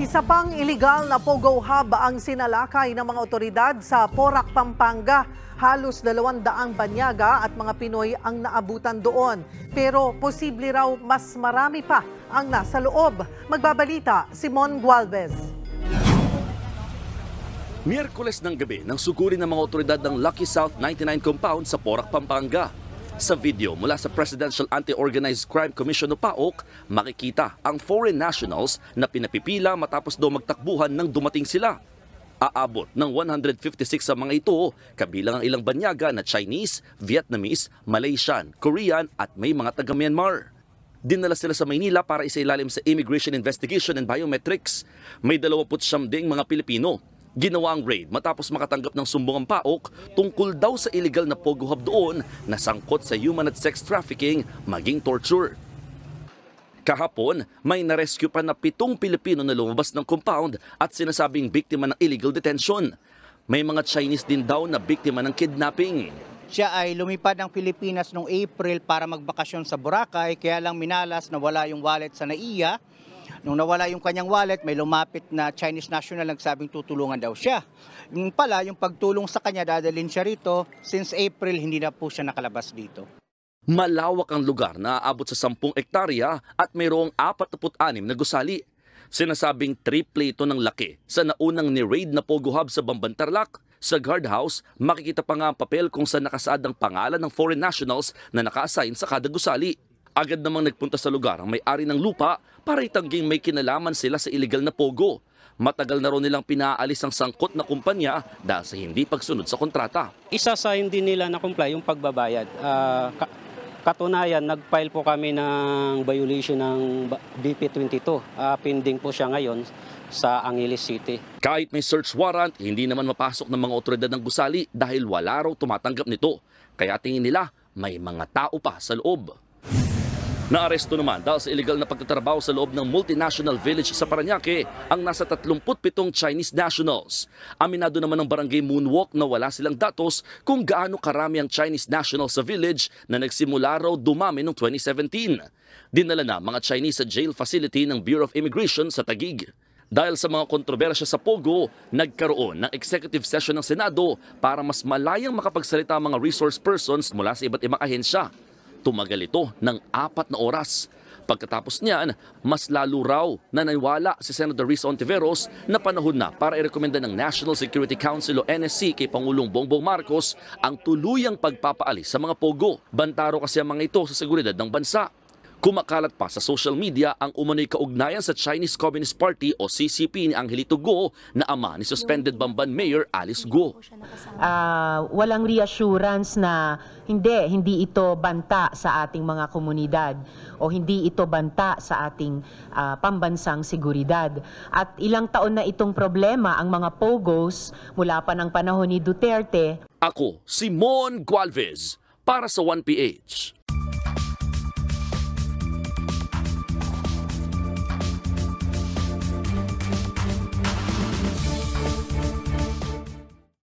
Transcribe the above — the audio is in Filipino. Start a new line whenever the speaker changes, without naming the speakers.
Isa pang iligal na Pogo Hub ang sinalakay ng mga otoridad sa Porac, Pampanga. Halos 200 banyaga at mga Pinoy ang naabutan doon. Pero posible raw mas marami pa ang nasa loob. Magbabalita, Simon Gualvez.
Miyerkules ng gabi nang sugurin ng mga otoridad ng Lucky South 99 compound sa Porac, Pampanga. Sa video mula sa Presidential Anti-Organized Crime Commission o PAOK, makikita ang foreign nationals na pinapipila matapos daw magtakbuhan nang dumating sila. Aabot ng 156 sa mga ito, kabilang ang ilang banyaga na Chinese, Vietnamese, Malaysian, Korean at may mga taga-Myanmar. Dinala sila sa Maynila para isailalim sa Immigration Investigation and Biometrics. May 29 ding mga Pilipino. Ginawa ang raid matapos makatanggap ng sumbong ang PAOK tungkol daw sa illegal na Pogo Hub doon na sangkot sa human at sex trafficking maging torture. Kahapon, may narescue pa na 7 Pilipino na lumabas ng compound at sinasabing biktima ng illegal detention. May mga Chinese din daw na biktima ng kidnapping.
Siya ay lumipad ng Pilipinas noong April para magbakasyon sa Boracay, kaya lang minalas na wala yung wallet sa NAIA. Nung nawala yung kanyang wallet, may lumapit na Chinese national nagsabing tutulungan daw siya. Yung pala, yung pagtulong sa kanya, dadalhin siya rito. Since April, hindi na po siya nakalabas dito.
Malawak ang lugar na aabot sa 10 ektarya at mayroong 46 na gusali. Sinasabing triple ito ng laki sa naunang ni-raid na Pogo Hub sa Bambantarlac. Sa guardhouse, makikita pa nga ang papel kung saan nakasaad ang pangalan ng foreign nationals na naka-assign sa kada gusali. Agad namang nagpunta sa lugar ang may-ari ng lupa para itangging may kinalaman sila sa illegal na Pogo. Matagal na rin nilang pinaalis ang sangkot na kumpanya dahil sa hindi pagsunod sa kontrata.
Isa sa hindi nila na-comply yung pagbabayad. Katunayan, nag-file po kami ng violation ng BP22. Pending po siya ngayon sa Angeles City.
Kahit may search warrant, hindi naman mapasok ng mga otoridad ng gusali dahil wala raw tumatanggap nito. Kaya tingin nila may mga tao pa sa loob. Naaresto naman dahil sa illegal na pagtatrabaho sa loob ng multinational village sa Parañaque ang nasa 37 Chinese nationals. Aminado naman ng barangay Moonwalk na wala silang datos kung gaano karami ang Chinese nationals sa village na nagsimula raw dumami noong 2017. Dinala na mga Chinese sa jail facility ng Bureau of Immigration sa Taguig. Dahil sa mga kontrobersya sa Pogo, nagkaroon ng executive session ng Senado para mas malayang makapagsalita ang mga resource persons mula sa iba't ibang ahensya. Tumagal ito ng 4 na oras. Pagkatapos niyan, mas lalo raw na naniwala si Senator Risa Ontiveros na panahon na para irekomenda ng National Security Council o NSC kay Pangulong Bongbong Marcos ang tuluyang pagpapaalis sa mga Pogo. Bantaro kasi ang mga ito sa seguridad ng bansa. Kumakalat pa sa social media ang umano'y kaugnayan sa Chinese Communist Party o CCP ni Angelito Go na ama ni suspended Bamban Mayor Alice Go.
Walang reassurance na hindi ito banta sa ating mga komunidad o hindi ito banta sa ating pambansang seguridad. At ilang taon na itong problema ang mga Pogos mula pa ng panahon ni Duterte.
Ako, Simon Gualvez, para sa 1PH.